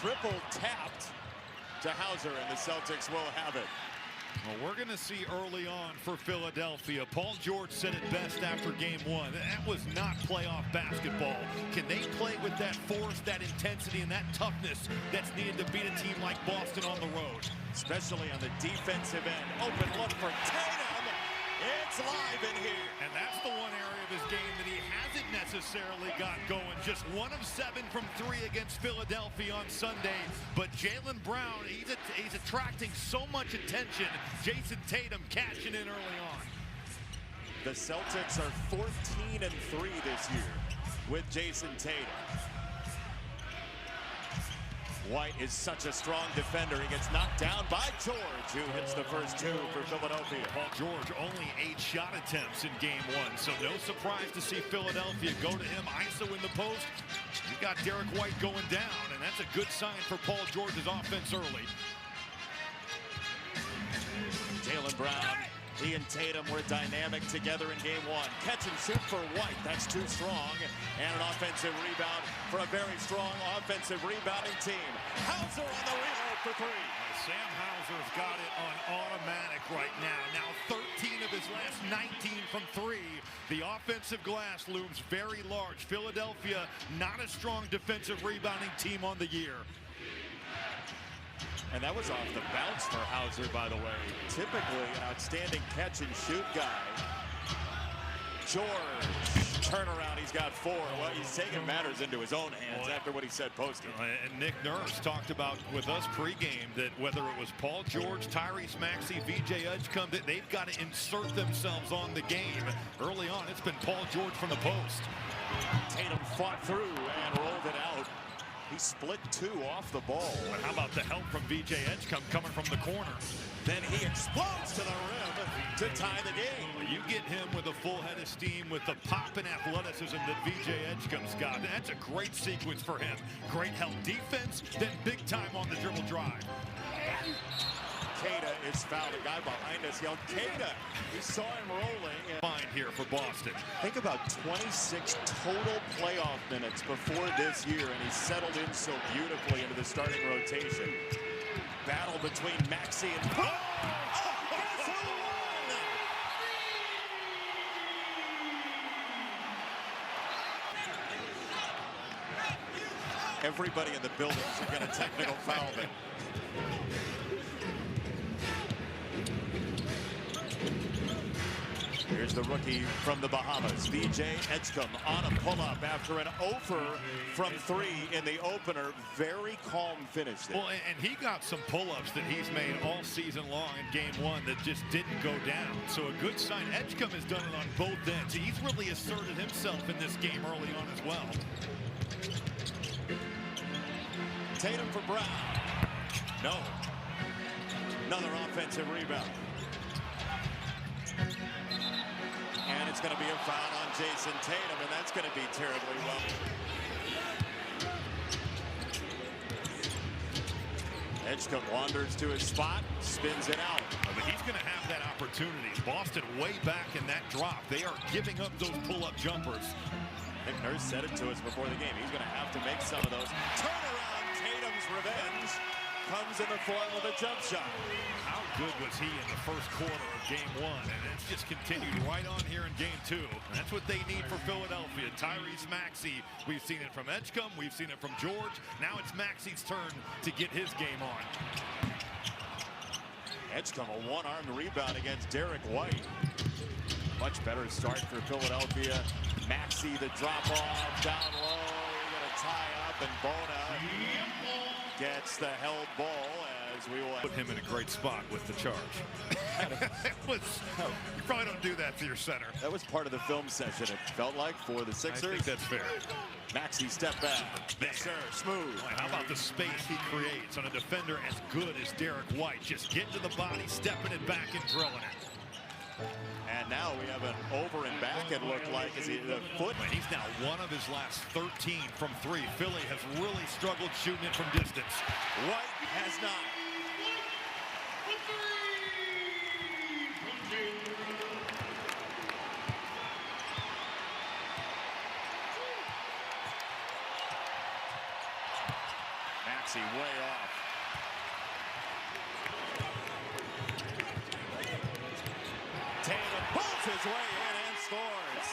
triple tapped to Hauser, and the Celtics will have it. Well, we're going to see early on for Philadelphia. Paul George said it best after game one. That was not playoff basketball. Can they play with that force, that intensity, and that toughness that's needed to beat a team like Boston on the road? Especially on the defensive end. Open look for Tatum. It's live in here. And that's the one area of his game that he hasn't necessarily got going. Just 1 of 7 from 3 against Philadelphia on Sunday. But Jaylen Brown, he's attracting so much attention. Jason Tatum cashing in early on. The Celtics are 14-3 this year with Jason Tatum. White is such a strong defender. He gets knocked down by George, who hits the first 2 for Philadelphia. Paul George only 8 shot attempts in game 1, so no surprise to see Philadelphia go to him. ISO in the post. You got Derek White going down, and that's a good sign for Paul George's offense early. Jaylen Brown, he and Tatum were dynamic together in game 1. Catch and shoot for White. That's too strong. And an offensive rebound for a very strong offensive rebounding team. Hauser on the reload for 3. Sam Hauser's got it on automatic right now. Now 13 of his last 19 from 3. The offensive glass looms very large. Philadelphia, not a strong defensive rebounding team on the year. And that was off the bounce for Hauser, by the way. Typically an outstanding catch and shoot guy. George, turnaround, he's got 4. Well, he's taking matters into his own hands after what he said post-game. And Nick Nurse talked about with us pregame that whether it was Paul George, Tyrese Maxey, VJ Edgecombe, that they've got to insert themselves on the game. Early on, it's been Paul George from the post. Tatum fought through and rolled it out. He split 2 off the ball. But how about the help from VJ Edgecombe coming from the corner? Then he explodes to the rim to tie the game. You get him with a full head of steam with the pop and athleticism that VJ Edgecombe's got. That's a great sequence for him. Great help defense, then big time on the dribble drive. Queta is fouled. A guy behind us yelled, Queta. We saw him rolling. Fine here for Boston. Think about 26 total playoff minutes before this year, and he settled in so beautifully into the starting rotation. Battle between Maxey and... Oh, guess who won? Everybody in the building should get a technical foul there. Here's the rookie from the Bahamas, VJ Edgecombe, on a pull-up after an over from 3 in the opener. Very calm finish there. Well, and he got some pull-ups that he's made all season long in game 1 that just didn't go down. So a good sign. Edgecombe has done it on both ends. He's really asserted himself in this game early on as well. Tatum for Brown. No. Another offensive rebound. And it's going to be a foul on Jason Tatum, and that's going to be terribly well. Edgecombe wanders to his spot, spins it out. But he's going to have that opportunity. Boston way back in that drop. They are giving up those pull-up jumpers. Nick Nurse said it to us before the game. He's going to have to make some of those. Turnaround, Tatum's revenge comes in the form of a jump shot. How good was he in the first quarter of game 1? And it's just continued right on here in game 2. And that's what they need for Philadelphia. Tyrese Maxey, we've seen it from Edgecombe, we've seen it from George. Now it's Maxey's turn to get his game on. Edgecombe, a one-armed rebound against Derek White. Much better start for Philadelphia. Maxey, the drop-off, down low. We're going to tie up, and Bona gets the held ball as we will put him in a great spot with the charge. You probably don't do that to your center. That was part of the film session, it felt like, for the Sixers. I think that's fair. Maxey step back. Yes, sir. Smooth. Boy, how about the space he creates on a defender as good as Derek White? Just getting to the body, stepping it back, and drilling it. And now we have an over and back, it looked like. Is he the foot? He's now 1 of his last 13 from 3. Philly has really struggled shooting it from distance. White has not. Maxey way off. Tatum pulls his way in and scores.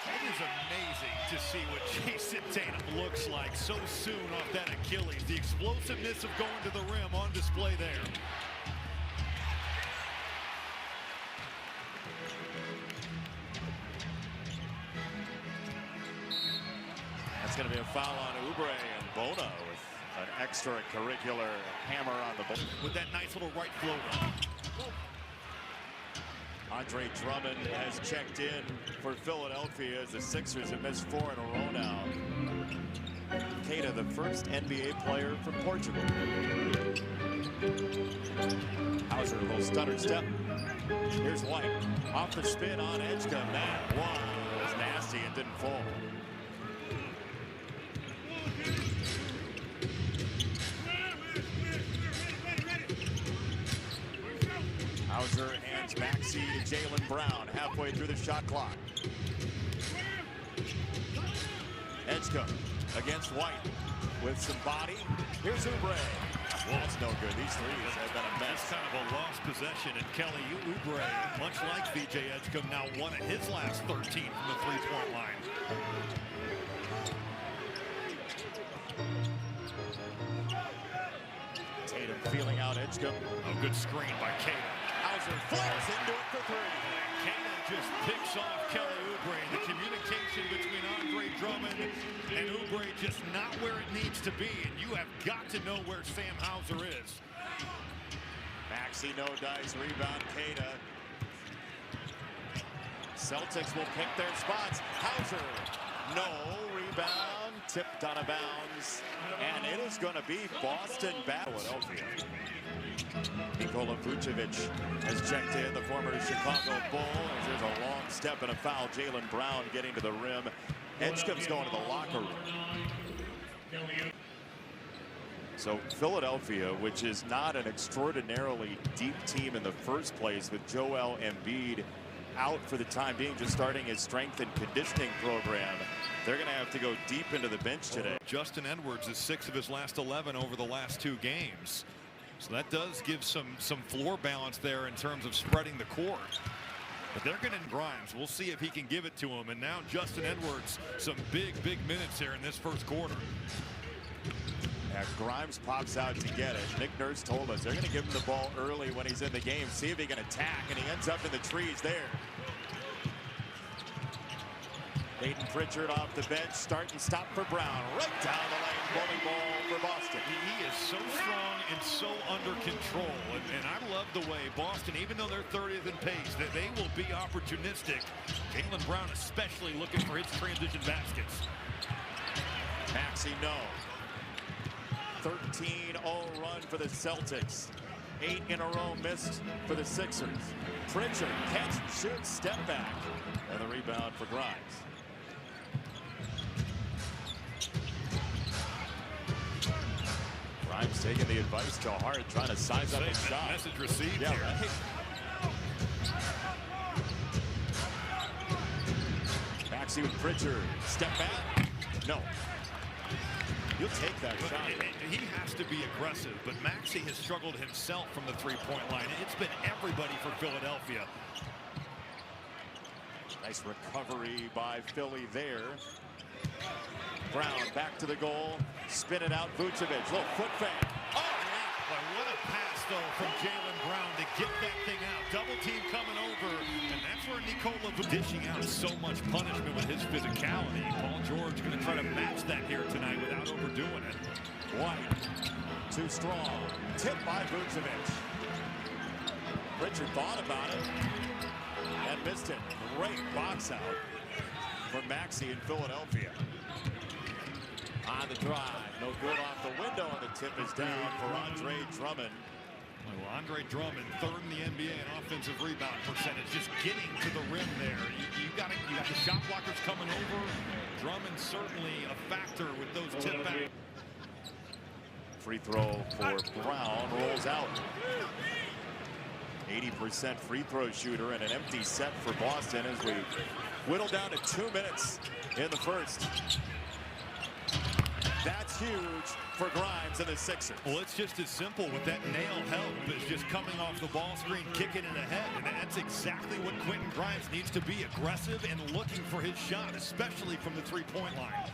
It is amazing to see what Jason Tatum looks like so soon off that Achilles. The explosiveness of going to the rim on display there. That's going to be a foul on Oubre, and Bono with an extracurricular hammer on the ball. With that nice little right floater. Andre Drummond has checked in for Philadelphia as the Sixers have missed 4 in a row now. Keita, the first NBA player from Portugal. Hauser, a little stutter step. Here's White. Off the spin on Edgecombe. That one was nasty and didn't fall. Hauser hands Maxey to Jaylen Brown halfway through the shot clock. Edgecombe against White with some body. Here's Oubre. That's no good. These threes have been a mess. It's kind of a lost possession, and Kelly Oubre, much like VJ Edgecombe, now won at his last 13 from the three-point line. Tatum feeling out Edgecombe. A good screen by Keita. Hauser flies into it for 3. Keita just picks off Kelly Oubre. The communication between Andre Drummond and Oubre just not where it needs to be, and you have got to know where Sam Hauser is. Maxey no dice, rebound Keita. Celtics will pick their spots. Hauser, no rebound, tipped out of bounds, and it is going to be Boston back. Philadelphia. Nikola Vucevic has checked in, the former Chicago Bull. There's a long step and a foul. Jaylen Brown getting to the rim. Edgecombe's going to the locker room. So Philadelphia, which is not an extraordinarily deep team in the first place, with Joel Embiid out for the time being, just starting his strength and conditioning program, they're going to have to go deep into the bench today. Justin Edwards is 6 of his last 11 over the last 2 games. So that does give some floor balance there in terms of spreading the court. But they're going to Grimes. We'll see if he can give it to him. And now Justin Edwards, some big minutes here in this first quarter. Yeah, Grimes pops out to get it. Nick Nurse told us they're going to give him the ball early when he's in the game. See if he can attack, and he ends up in the trees there. Peyton Pritchard off the bench, start and stop for Brown. Right down the lane, bowling ball for Boston. He is so strong and so under control. And I love the way Boston, even though they're 30th in pace, that they will be opportunistic. Jaylen Brown especially looking for his transition baskets. Maxey, no. 13-0 run for the Celtics. 8 in a row missed for the Sixers. Pritchard catch and shoot, step back. And the rebound for Grimes. Grimes taking the advice to Hart, trying to size up his shot. Message received yeah, here. Right. Maxey with Pritchard. Step back. No. You'll take that shot. He has to be aggressive, but Maxey has struggled himself from the three-point line. It's been everybody for Philadelphia. Nice recovery by Philly there. Brown back to the goal. Spin it out. Vucevic. Little foot fake. Oh, yeah. But what a pass, though, from Jaylen Brown to get that thing out. Double team coming over. And that's where Nikola dishing out so much punishment with his physicality. Paul George going to try to match that here tonight without overdoing it. White. Too strong. Tipped by Vucevic. Pritchard thought about it and missed it. Great box out for Maxey in Philadelphia. On the drive, no good off the window, and the tip is down for Andre Drummond. Well, Andre Drummond, 3rd in the NBA in offensive rebound percentage, just getting to the rim there. You got the shot blockers coming over. Drummond certainly a factor with those tip back. Free throw for Brown, rolls out. 80% free throw shooter, and an empty set for Boston as we whittle down to 2 minutes in the first. That's huge for Grimes and the Sixers. Well, it's just as simple with that nail help as just coming off the ball screen, kicking it ahead. And that's exactly what Quentin Grimes needs to be, aggressive and looking for his shot, especially from the three-point line.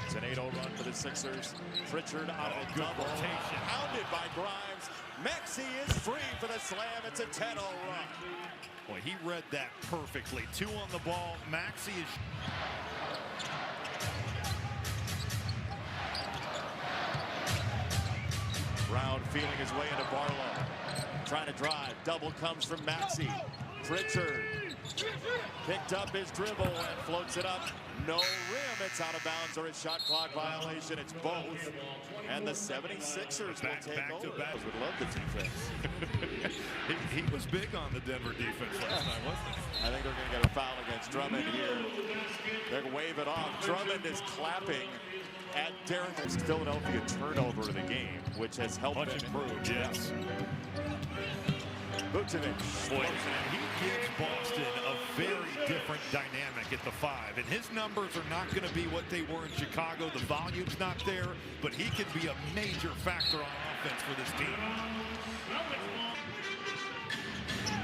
It's an 8-0 run for the Sixers. Pritchard out of the double. Rotation. Pounded by Grimes. Maxey is free for the slam. It's a 10-0 run. Boy, he read that perfectly. 2 on the ball. Maxey is... Brown feeling his way into Barlow. Trying to drive. Double comes from Maxey. Pritchard picked up his dribble and floats it up. No rim. It's out of bounds or a shot clock violation. It's both. And the 76ers will take over. Would love the defense. he was big on the Denver defense last night, wasn't he? I think they're going to get a foul against Drummond here. They're going to wave it off. Drummond is clapping at Derek. Philadelphia turnover of the game, which has helped much them improved, yes. Vucevic. Boy, he gives Boston a very different dynamic at the 5. And his numbers are not going to be what they were in Chicago. The volume's not there, but he can be a major factor on offense for this team.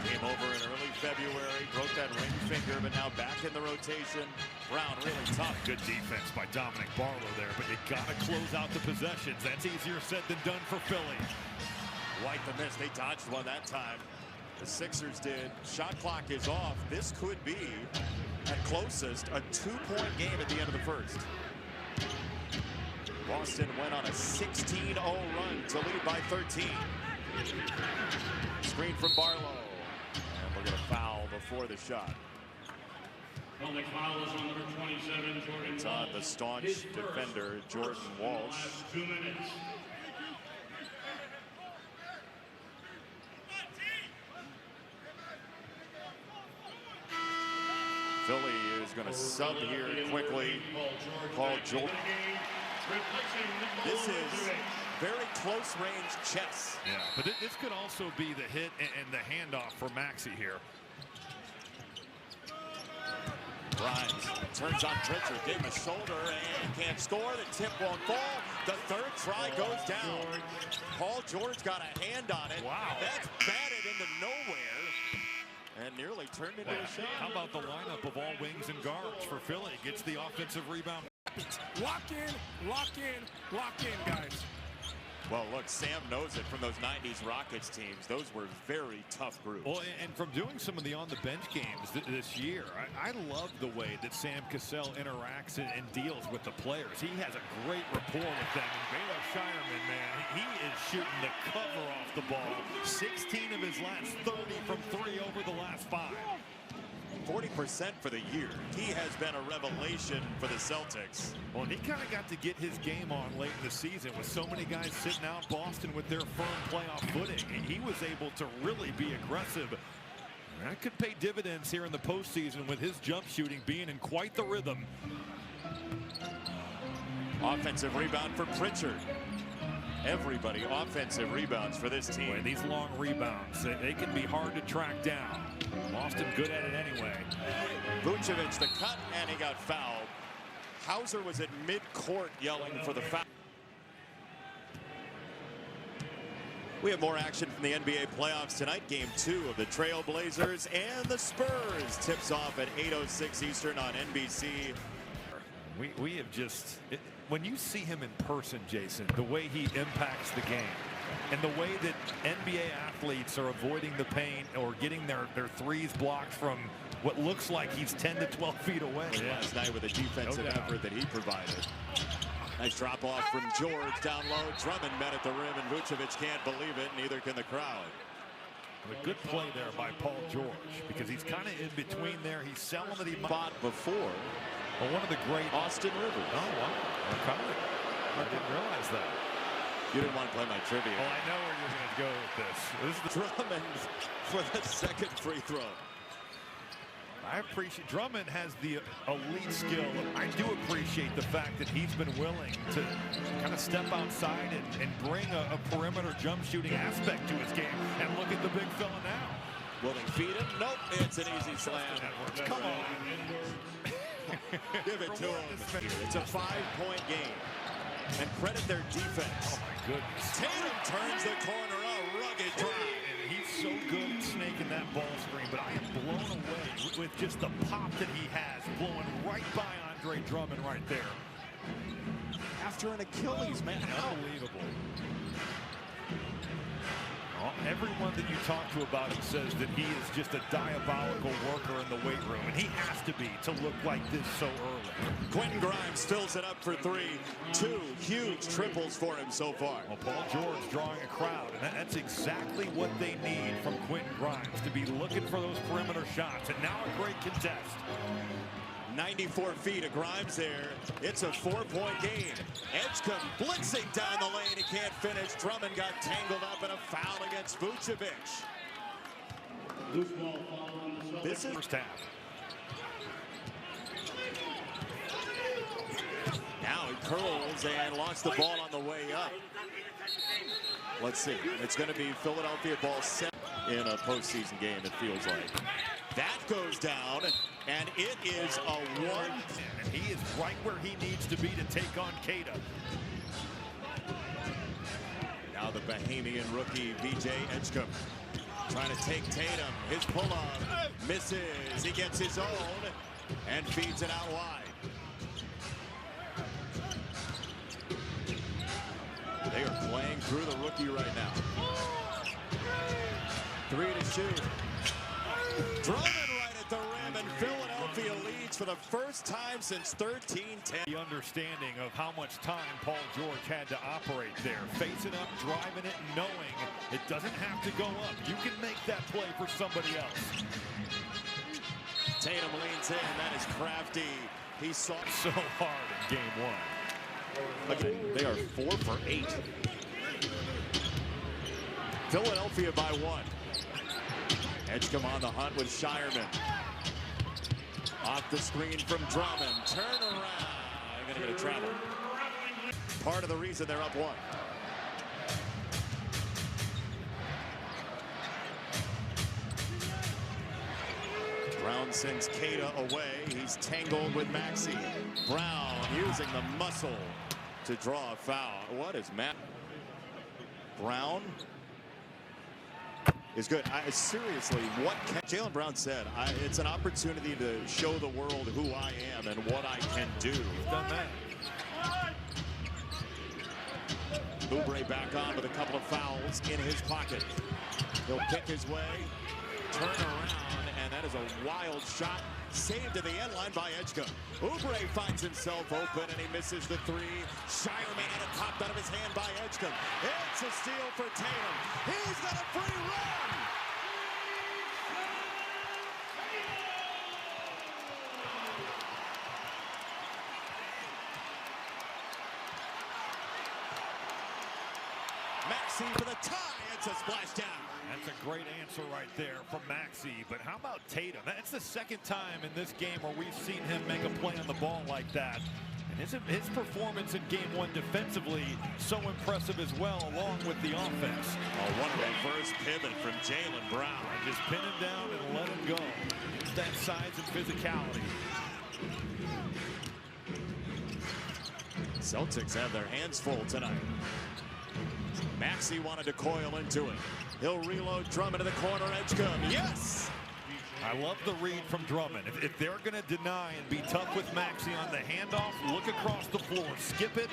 Came over in early February, broke that ring finger, but now back in the rotation. Brown really tough. Good defense by Dominic Barlow there, but you got to close out the possessions. That's easier said than done for Philly. White the miss. They dodged one that time. The Sixers did. Shot clock is off. This could be, at closest, a 2-point game at the end of the first. Boston went on a 16-0 run to lead by 13. Screen from Barlow. And we're going to foul before the shot. Foul is on number 27, Jordan. It's on the staunch defender, Jordan Walsh. 2 minutes. Philly is going to sub here quickly. Paul George. This is very close range chess. Yeah, but this could also be the hit and the handoff for Maxey here. Grimes turns on Pritchard, gave him a shoulder and can't score. The tip won't fall. The third try goes down. Paul George got a hand on it. Wow. That's batted into nowhere and nearly turned into a shot. How about the lineup of all wings and guards for Philly? Gets the offensive rebound. Lock in, lock in, lock in, guys. Well, look, Sam knows it from those 90s Rockets teams. Those were very tough groups. Well, and from doing some of the on-the-bench games this year, I love the way that Sam Cassell interacts and deals with the players. He has a great rapport with them. And Baylor Shireman, man, he is shooting the cover off the ball. 16 of his last 30 from 3 over the last 5. 40% for the year. He has been a revelation for the Celtics. Well, and he kind of got to get his game on late in the season with so many guys sitting out Boston with their firm playoff footing. And he was able to really be aggressive. And that could pay dividends here in the postseason with his jump shooting being in quite the rhythm. Offensive rebound for Pritchard. Everybody offensive rebounds for this team. Boy, these long rebounds, they can be hard to track down. Boston good at it anyway. Vucevic the cut, and he got fouled. Hauser was at mid-court yelling for the foul. We have more action from the NBA playoffs tonight. Game 2 of the Trail Blazers and the Spurs tips off at 8:06 Eastern on NBC. We have just, when you see him in person, Jason, the way he impacts the game and the way that NBA athletes are avoiding the paint or getting their threes blocked from what looks like he's 10 to 12 feet away. Last night with a defensive effort that he provided. Nice drop off from George down low. Drummond met at the rim, and Vucevic can't believe it, neither can the crowd. A good play there by Paul George because he's kind of in between there. He's selling that he fought before. Well, one of the great Austin Rivers. Oh, wow. Okay. I didn't realize that. You didn't want to play my trivia. Well, I know where you're going to go with this. This is the Drummond for the second free throw. I appreciate Drummond has the elite skill. I do appreciate the fact that he's been willing to kind of step outside and bring a perimeter jump shooting aspect to his game. And look at the big fella now. Will they feed him? Nope. It's an easy slam. Come on. Give it to him. It's a 5-point game. and credit their defense. Oh my goodness. Tatum turns the corner, a rugged drive. And he's so good at snaking that ball screen, but I am blown away with just the pop that he has, blowing right by Andre Drummond right there. After an Achilles, man. Unbelievable. Well, everyone that you talk to about him says that he is just a diabolical worker in the weight room, and he has to be to look like this so early. Quentin Grimes fills it up for three. 2 huge triples for him so far. Well, Paul George drawing a crowd, and that's exactly what they need from Quentin Grimes, to be looking for those perimeter shots, and now a great contest. 94 feet of Grimes there. It's a 4-point game. Edgecombe blitzing down the lane. He can't finish. Drummond got tangled up in a foul against Vucevic. This is First half. now he curls and lost the ball on the way up. Let's see. It's going to be Philadelphia ball set in a postseason game, it feels like. That goes down, and it is a 1. And he is right where he needs to be to take on Keita. Now the Bahamian rookie, VJ Edgecombe, trying to take Tatum. His pull-up misses. He gets his own and feeds it out wide. They are playing through the rookie right now. 3 to shoot. Drummond right at the rim, and Philadelphia leads for the first time since 13-10. The understanding of how much time Paul George had to operate there. Facing up, driving it, knowing it doesn't have to go up. You can make that play for somebody else. Tatum leans in. That is crafty. He saw it So hard in game 1. again. They are 4 for 8. Philadelphia by 1. Edgecombe on the hunt with Shireman. Off the screen from Drummond. Turn around. They're going to get a travel. Part of the reason they're up 1. Brown sends Keita away. He's tangled with Maxey. Brown using the muscle to draw a foul. What is Matt? Brown is good. Seriously, what Jaylen Brown said, it's an opportunity to show the world who I am and what I can do. He's done that. Oubre back on with a couple of fouls in his pocket. He'll pick his way, turn around, and that is a wild shot. Saved to the end line by Edgecombe. Oubre finds himself open, and he misses the 3. Shireman had it popped out of his hand by Edgecombe. It's a steal for Tatum. He's got a free run. Maxey for the tie. It's a splashdown. That's a great answer right there from Maxey. But how about Tatum? That's the second time in this game where we've seen him make a play on the ball like that. And his performance in game 1 defensively so impressive as well, along with the offense. One reverse pivot from Jaylen Brown. Just pin him down and let him go. It's that size and physicality. Celtics have their hands full tonight. Maxey wanted to coil into it. He'll reload Drummond to the corner. Edgecombe. Yes! I love the read from Drummond. If they're going to deny and be tough with Maxey on the handoff, look across the floor, skip it.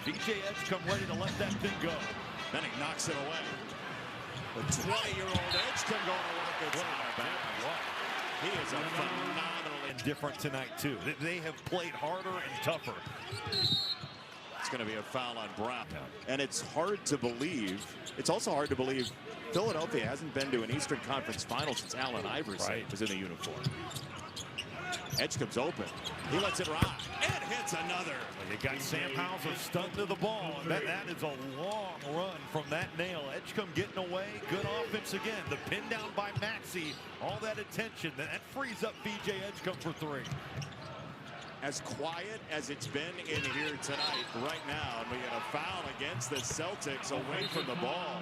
VJ Edgecombe ready to let that thing go. Then he knocks it away. The 20-year-old Edgecombe going to work it. He is a phenomenally different tonight, too. They have played harder and tougher. It's going to be a foul on Brown. And it's hard to believe. It's also hard to believe Philadelphia hasn't been to an Eastern Conference final since Allen Iverson was in the uniform. Edgecombe's open. He lets it ride and hits another. You got Sam Hauser stunned to the ball. And that is a long run from that nail. Edgecombe getting away. Good offense again. The pin down by Maxey. All that attention. That frees up VJ Edgecombe for 3. As quiet as it's been in here tonight right now, and we get a foul against the Celtics away from the ball.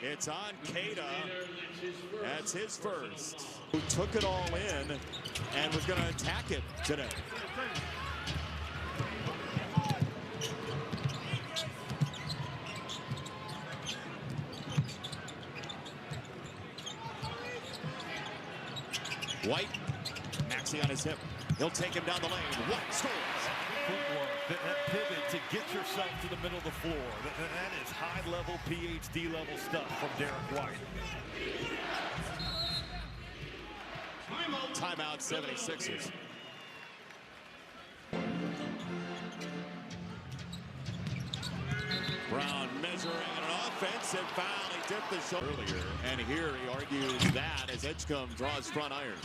It's on Keita. That's his first. Who took it all in and was going to attack it today. White, Maxey on his hip. He'll take him down the lane. White scores. Footwork, that pivot to get yourself to the middle of the floor. That is high-level, PhD-level stuff from Derek White. Timeout 76ers. Brown measuring an offensive foul. He dipped the shoulder earlier. And here he argues that as Edgecombe draws front iron.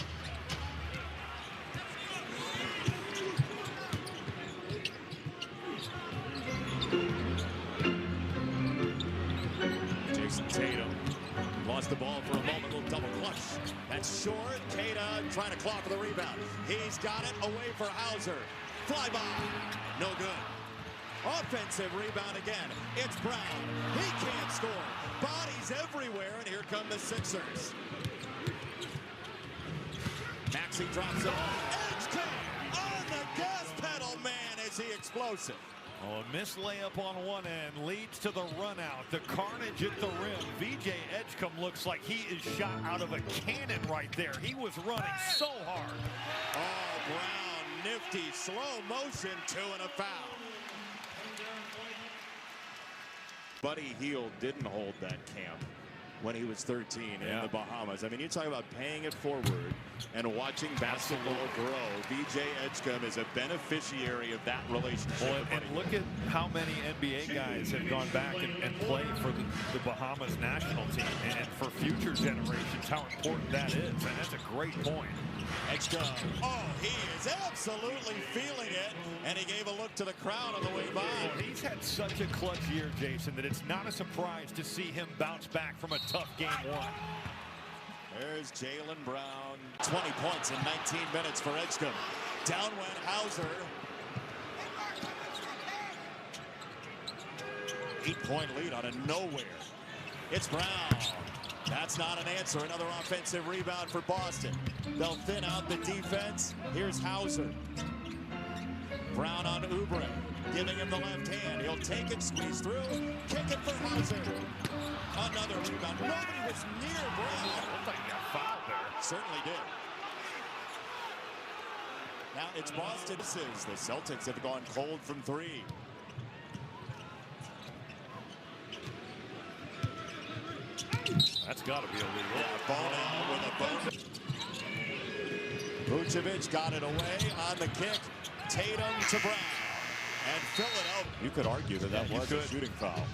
Jason Tatum lost the ball for a moment, little double clutch. That's short. Tatum trying to claw for the rebound. He's got it away for Hauser. Fly by. No good. Offensive rebound again. It's Brown. He can't score. Bodies everywhere, and here come the Sixers. Maxey drops it off. Edgecombe on the gas pedal, man, is he explosive. Oh, a missed layup on one end leads to the run out. The carnage at the rim. VJ Edgecombe looks like he is shot out of a cannon right there. He was running so hard. Oh, Brown, nifty, slow motion, 2 and a foul. Buddy Hield didn't hold that camp when he was 13 in the Bahamas. I mean, you talk about paying it forward and watching basketball grow. VJ Edgecombe is a beneficiary of that relationship. Well, and look at how many NBA guys have gone back and played for the Bahamas national team, and for future generations, how important that is. And that's a great point. Edgecombe, oh, he is absolutely feeling it, and he gave a look to the crowd on the way by. Well, he's had such a clutch year, Jason, that it's not a surprise to see him bounce back from a tough game one. There's Jaylen Brown. 20 points in 19 minutes for Edgecombe. Down went Hauser. 8-point lead out of nowhere. It's Brown. That's not an answer. Another offensive rebound for Boston. They'll thin out the defense. Here's Hauser. Brown on Oubre, giving him the left hand. He'll take it, squeeze through, kick it for Hauser. Another rebound. Nobody was near Brown. Looked like he got fouled there. Certainly did. Now it's Boston. The Celtics have gone cold from 3. That's got to be illegal. Yeah, Bona with a bone. Vucevic got it away on the kick. Tatum to Brown. And Philadelphia. You could argue that was a shooting foul.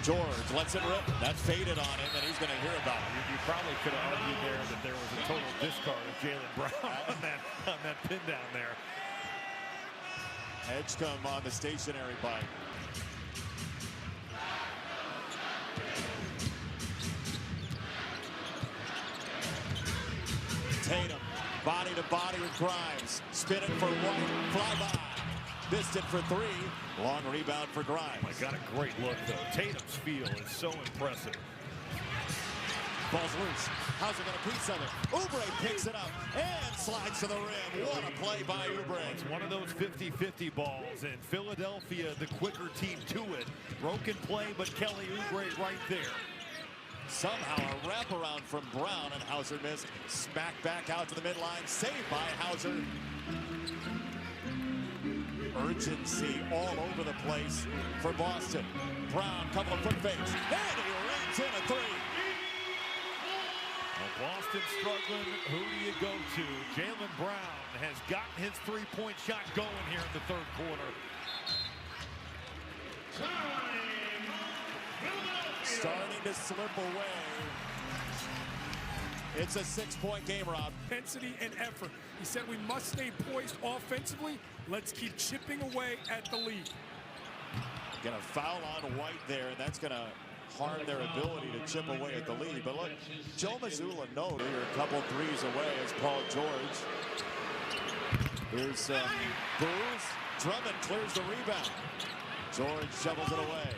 George lets it rip. That faded on him, and he's going to hear about it. You probably could have argued there that there was a total discard of Jaylen Brown on that pin down there. Edgecombe on the stationary bike. Tatum, body to body with Grimes. Spinning for White, fly by. Missed it for 3. Long rebound for Grimes. Oh, got a great look, though. Tatum's feel is so impressive. Ball's loose. How's it going to piece of it? Oubre picks it up and slides to the rim. What a play by Oubre. It's one of those 50-50 balls, and Philadelphia, the quicker team to it. Broken play, but Kelly Oubre right there. Somehow a wraparound from Brown, and Hauser missed. Smacked back out to the midline. Saved by Hauser. Urgency all over the place for Boston. Brown, couple of foot fakes, and he rings in a 3. Well, Boston struggling. Who do you go to? Jaylen Brown has gotten his three-point shot going here in the third quarter. Starting to slip away. It's a 6-point game, Rob. Intensity and effort. He said we must stay poised offensively. Let's keep chipping away at the lead. Gonna foul on White there, and that's gonna harm their ability to chip away at the lead. But look, Joe Mazzulla knows you're a couple threes away as Paul George. Here's Booz. Drummond clears the rebound. George shovels it away.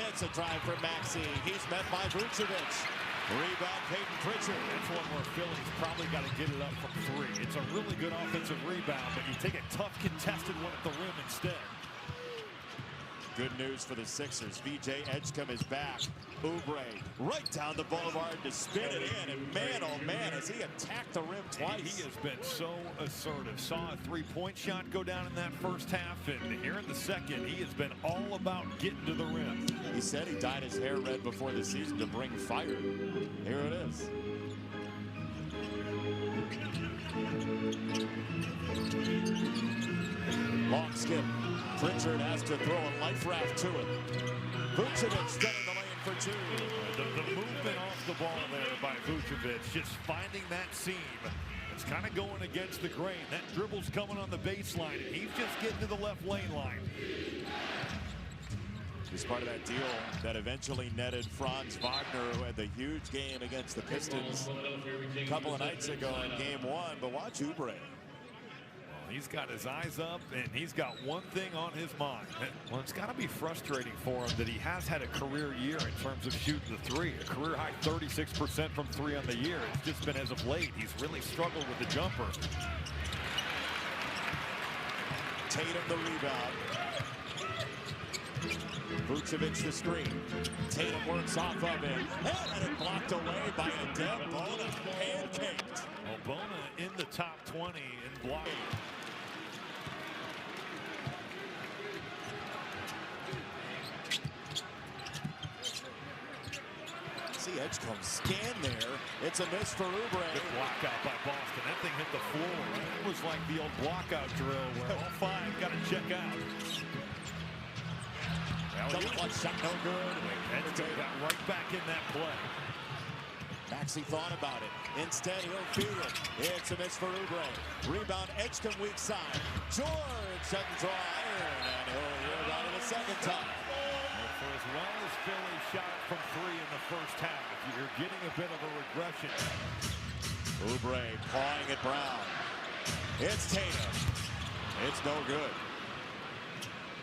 It's a drive for Maxey. He's met by Vucevic. Rebound, Peyton Pritchard. That's one where Philly's probably got to get it up from 3. It's a really good offensive rebound, but you take a tough contested one at the rim instead. good news for the Sixers. VJ Edgecombe is back. Oubre right down the boulevard to spin it in, and man, oh man, has he attacked the rim twice. He has been so assertive. Saw a three-point shot go down in that first half, and here in the second, he has been all about getting to the rim. He said he dyed his hair red before the season to bring fire. Here it is. Long skip. Pritchard has to throw a life raft to it. Vucevic getting the lane for two. The movement off the ball there by Vucevic, just finding that seam. It's kind of going against the grain. That dribble's coming on the baseline, and he's just getting to the left lane line. He's part of that deal that eventually netted Franz Wagner, who had the huge game against the Pistons a couple of nights ago in game one. But watch Oubre. He's got his eyes up, and he's got one thing on his mind. Well, it's got to be frustrating for him that he has had a career year in terms of shooting the three. A career high 36% from three on the year. It's just been as of late. He's really struggled with the jumper. Tatum the rebound. Vucevic the screen. Tatum works off of it. And it blocked away by Adele. Bona pancaked. Well, Bona in the top 20 in blocking. See Edgecombe scan there. It's a miss for Oubre. Good blockout by Boston. That thing hit the floor. It was like the old blockout drill where all five got to check out. Double clutch shot, no good. Edgecombe got right back in that play. Maxey thought about it. Instead, he'll feed it. It's a miss for Oubre. Rebound, Edgecombe weak side. George doesn't draw iron, and he'll hear about it a second time. For as well as Philly shot from three in the first half, you're getting a bit of a regression. Oubre pawing at Brown. It's Tatum. It's no good.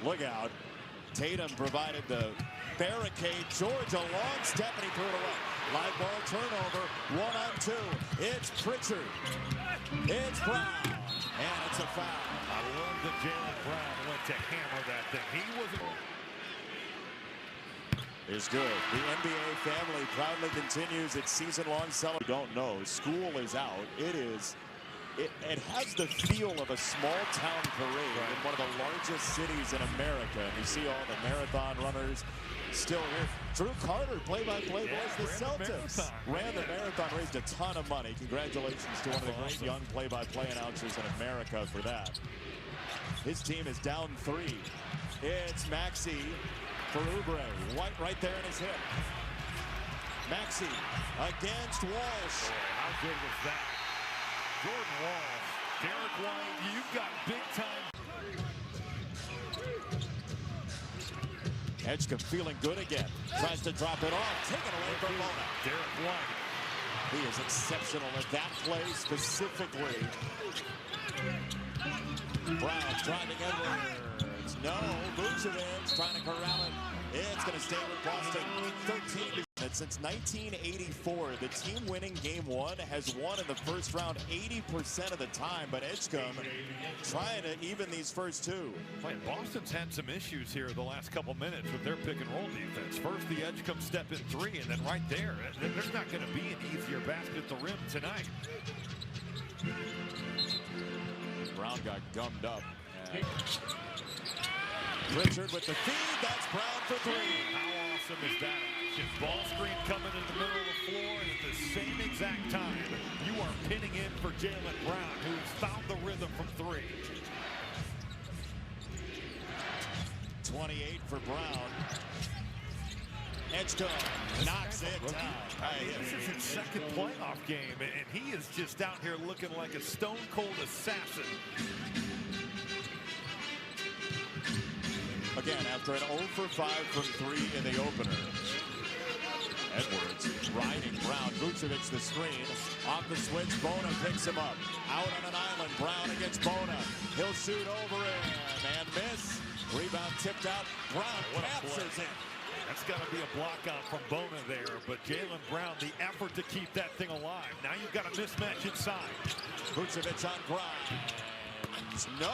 Look out. Tatum provided the barricade. George a long step, and he threw it away. Live ball turnover, 1-on-2. It's Pritchard. It's Brown. And it's a foul. I love that Jaylen Brown went to hammer that thing. He wasn't. Is good. The NBA family proudly continues its season-long celebration. Don't know. School is out. It has the feel of a small-town parade in one of the largest cities in America. And you see all the marathon runners still here. Drew Carter, play-by-play voice, the Celtics. Ran the marathon, raised a ton of money. Congratulations to one of the great young play-by-play announcers in America for that. His team is down 3. It's Maxey for Oubre. White right there in his hip. Maxey against Walsh. How good was that? Jordan Walsh, Derek White, you've got big time. Edgecombe feeling good again. Tries to drop it off. Taken away from Bona. Derek White. He is exceptional at that play specifically. Brown driving Edwards. No, Vucevic trying to corral it. It's going to stay with Boston. 13. Since 1984, the team winning game 1 has won in the first round 80% of the time, but Edgecombe trying to even these first two. Boston's had some issues here the last couple minutes with their pick and roll defense. First, the Edgecombe step in 3, and then right there, there's not going to be an easier basket at the rim tonight. Brown got gummed up. Pritchard with the feed. That's Brown for 3. How awesome is that action? Ball screen coming in the middle of the floor, and at the same exact time, you are pinning in for Jaylen Brown, who's found the rhythm from 3. 28 for Brown. Edgecombe knocks it down. This is his second playoff game, and he is just out here looking like a stone-cold assassin. Again, after an 0 for 5 from 3 in the opener. Edwards riding Brown. Vucevic the screen. Off the switch, Bona picks him up. Out on an island, Brown against Bona. He'll shoot over it and miss. Rebound tipped out. Brown captures it. That's got to be a block out from Bona there, but Jaylen Brown, the effort to keep that thing alive. Now you've got a mismatch inside. Vucevic on Brown. Grimes, no.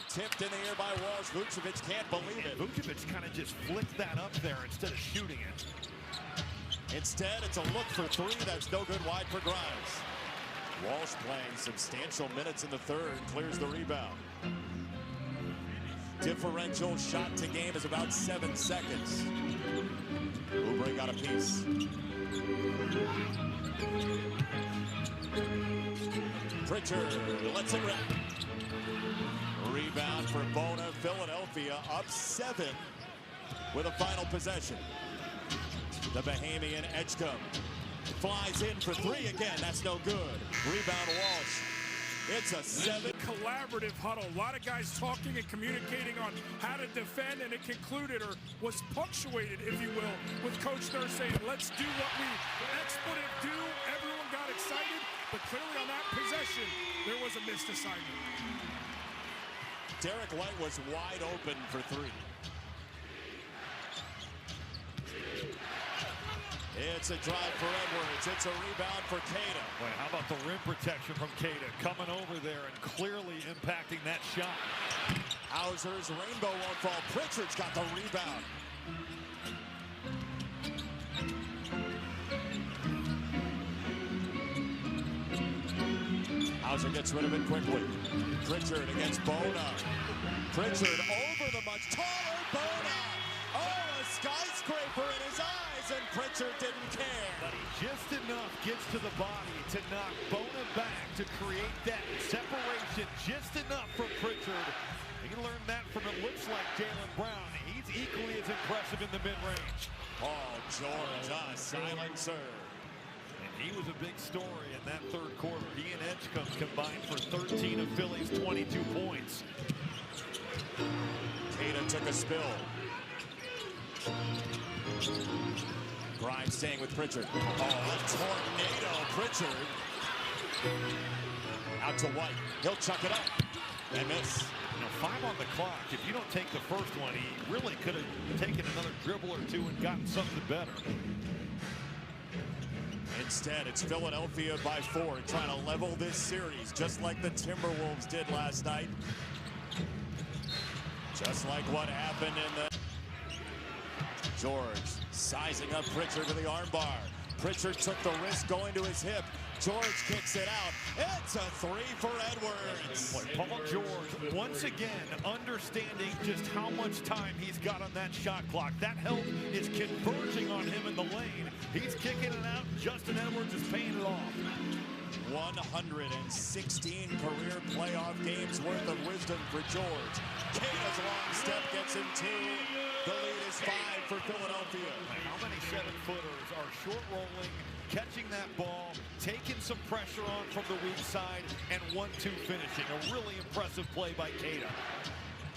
Tipped in the air by Walsh. Vucevic can't believe it. Vucevic kind of just flicked that up there instead of shooting it. Instead, it's a look for three. That's no good wide for Grimes. Walsh playing substantial minutes in the third, clears the rebound. Differential shot to game is about 7 seconds. Oubre got a piece. Pritchard lets it rip. Rebound for Bona. Philadelphia up 7 with a final possession. The Bahamian Edgecombe flies in for three again. That's no good. Rebound Walsh. It's a 7. Collaborative huddle. A lot of guys talking and communicating on how to defend, and it concluded, or was punctuated, if you will, with Coach Nurse saying, let's do what we expletive do. Everyone got excited, but clearly on that possession, there was a missed assignment. Derek White was wide open for three. It's a drive for Edwards. It's a rebound for Queta. Boy, how about the rim protection from Queta coming over there and clearly impacting that shot. Hauser's rainbow won't fall. Pritchard's got the rebound. Hauser gets rid of it quickly. Pritchard against Bona. Pritchard over the much taller Bona. Oh, a skyscraper in his eyes, and Pritchard didn't care. But he just enough gets to the body to knock Bona back to create that separation just enough for Pritchard. He learned that from, it looks like, Jaylen Brown. He's equally as impressive in the mid-range. Paul George on a silent serve. And he was a big story in that third quarter. He and Edgecombe combined for 13 of Philly's 22 points. Queta took a spill. Grimes staying with Pritchard. Oh, a tornado. Pritchard. Out to White. He'll chuck it up and miss. You know, 5 on the clock. If you don't take the first one, he really could have taken another dribble or two and gotten something better. Instead, it's Philadelphia by 4, trying to level this series, just like the Timberwolves did last night. Just like what happened in the... George sizing up Pritchard to the armbar. Pritchard took the risk going to his hip. George kicks it out. It's a 3 for Edwards. Boy, Paul George, once again, understanding just how much time he's got on that shot clock. That help is converging on him in the lane. He's kicking it out. Justin Edwards is paying it off. 116 career playoff games worth of wisdom for George. Queta's long step gets him 2. The lead is 5 for Philadelphia. How many 7-footers are short rolling, catching that ball, taking some pressure on from the weak side, and 1-2 finishing? A really impressive play by Queta.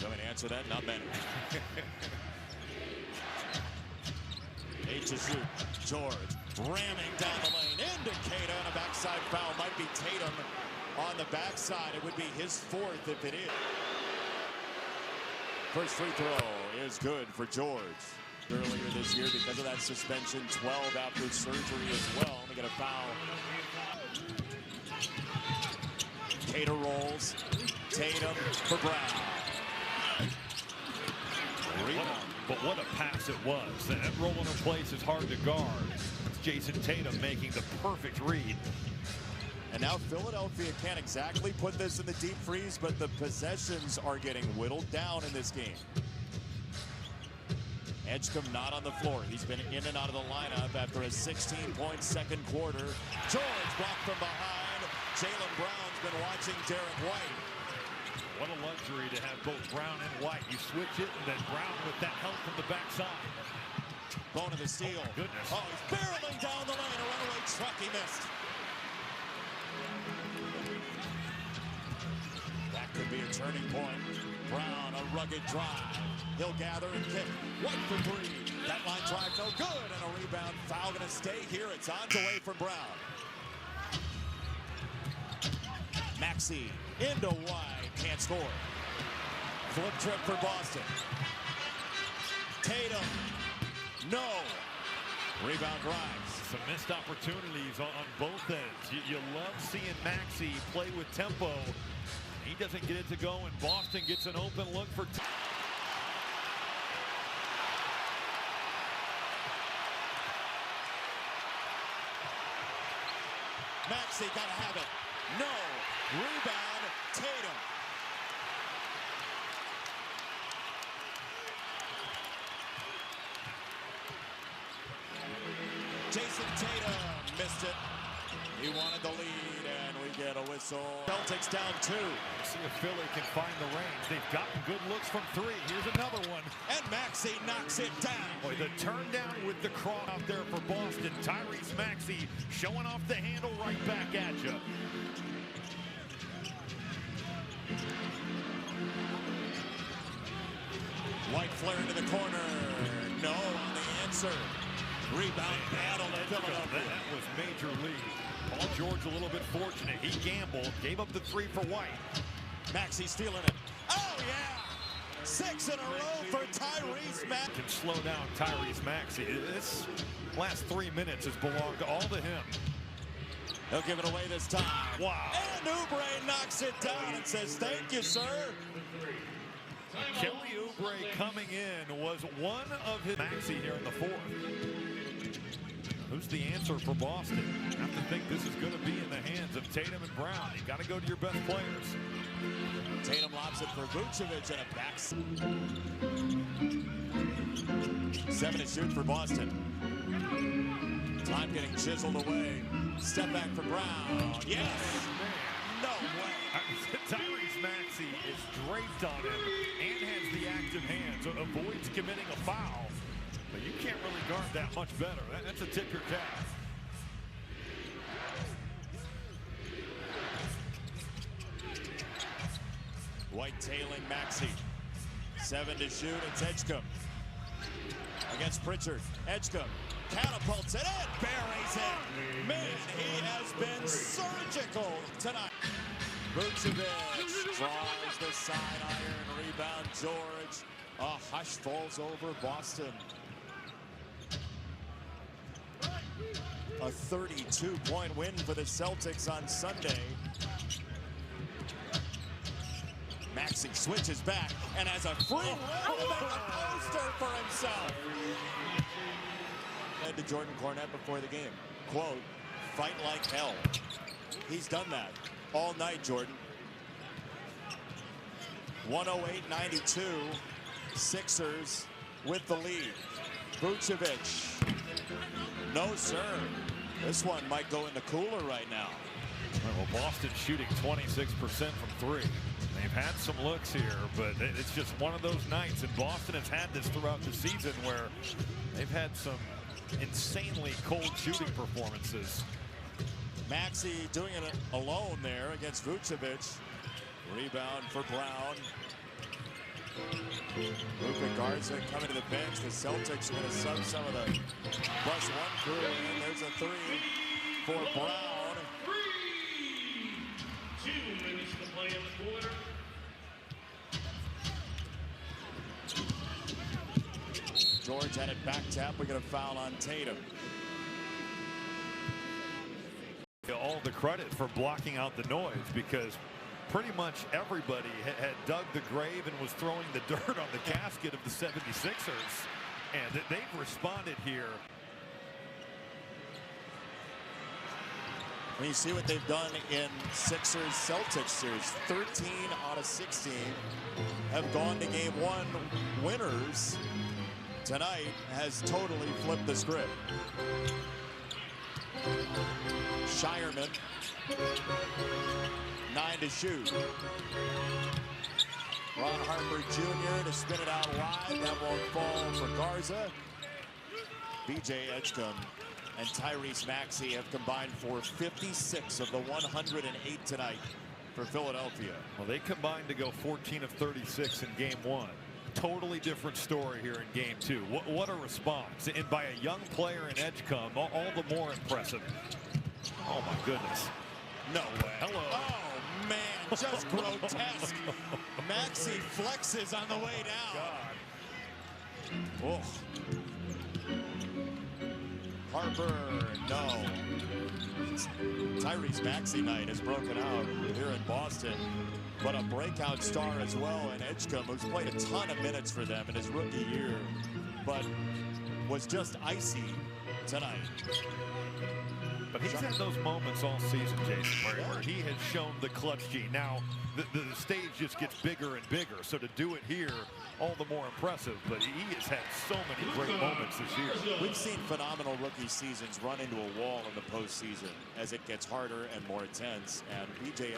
Going to answer that? Not many. 8 to shoot. George ramming down the lane into Queta, and a backside foul. Might be Tatum on the backside. It would be his 4th if it is. First free throw is good for George. Earlier this year because of that suspension, 12 after surgery as well. They get a foul. Queta rolls. Tatum for Brown. But what a pass it was. That roll in place is hard to guard. It's Jason Tatum making the perfect read. And now Philadelphia can't exactly put this in the deep freeze, but the possessions are getting whittled down in this game. Edgecombe not on the floor. He's been in and out of the lineup after a 16-point second quarter. George blocked from behind. Jaylen Brown's been watching Derek White. What a luxury to have both Brown and White. You switch it, and then Brown with that help from the backside. Bona the steal. Oh, goodness. Oh, he's barreling down the lane. A runaway truck. He missed. That could be a turning point. Brown, a rugged drive. He'll gather and kick. White for 3. That line drive no good. And a rebound foul going to stay here. It's on the way from Brown. Maxey into wide. Can't score. Flip trip for Boston. Tatum. No. Rebound Grimes. Some missed opportunities on both ends. You love seeing Maxey play with tempo. He doesn't get it to go, and Boston gets an open look for Maxey got to have it. No. Rebound, Tatum. Jason Tatum missed it. He wanted the lead, and we get a whistle. Celtics down 2. See if Philly can find the range. They've gotten good looks from 3. Here's another one. And Maxey knocks it down. Boy, the turn down with the cross out there for Boston. Tyrese Maxey showing off the handle right back at you. White flare into the corner. No on the answer. Rebound battle in Philadelphia. That was major lead. Paul George a little bit fortunate. He gambled, gave up the 3 for White. Maxey stealing it. Oh, yeah! 6 in a row for Tyrese Maxey. Can slow down Tyrese Maxey. This last 3 minutes has belonged all to him. He'll give it away this time. Wow. And Oubre knocks it down and says, thank you, sir. Kelly Oubre coming in was one of his. Maxey here in the 4th. Who's the answer for Boston? I have to think this is going to be in the hands of Tatum and Brown. You got to go to your best players. Tatum lobs it for Vucevic and a back. 7 to shoot for Boston. Time getting chiseled away. Step back for Brown. Yes! No way. Tyrese Maxey is draped on him and has the active hands. Avoids committing a foul. But you can't really guard that much better. That's a tip your cap. White tailing Maxey. 7 to shoot. It's Edgecombe against Pritchard. Edgecombe catapults it and buries it. Man, he has been surgical tonight. Vucevic draws the side iron. Rebound George. A hush falls over Boston. A 32-point win for the Celtics on Sunday. Maxey switches back and has a free roll to make a poster for himself. And to Jordan Cornette before the game. Quote, fight like hell. He's done that all night, Jordan. 108-92. Sixers with the lead. Vucevic. No, sir. This one might go in the cooler right now. Well, Boston shooting 26% from 3. They've had some looks here, but it's just one of those nights. And Boston has had this throughout the season where they've had some insanely cold shooting performances. Maxey doing it alone there against Vucevic. Rebound for Brown. Luka Garza coming to the bench. The Celtics are going to sub some of the +1 crew. And there's a 3 for Brown. 2 minutes to play in the quarter. George had it back tap. We get a foul on Tatum. All the credit for blocking out the noise, because pretty much everybody had dug the grave and was throwing the dirt on the casket of the 76ers. And they've responded here. When you see what they've done in Sixers-Celtics series, 13 out of 16 have gone to game 1 winners. Tonight has totally flipped the script. Shireman, 9 to shoot. Ron Harper Jr. to spin it out wide. That won't fall for Garza. B.J. Edgecombe and Tyrese Maxey have combined for 56 of the 108 tonight for Philadelphia. Well, they combined to go 14 of 36 in game 1. Totally different story here in game 2. What a response. And by a young player in Edgecombe, all the more impressive. Oh, my goodness. No way. Hello. Oh, man, just grotesque. Maxey flexes on the way down. Oh. Harper, no. Tyrese Maxey night has broken out here in Boston. but a breakout star as well in Edgecombe, who's played a ton of minutes for them in his rookie year, but was just icy tonight. But he's had those moments all season, Jason, where he has shown the clutch gene. Now, the stage just gets bigger and bigger, so to do it here, all the more impressive. But he has had so many great moments this year. We've seen phenomenal rookie seasons run into a wall in the postseason as it gets harder and more intense. And B.J.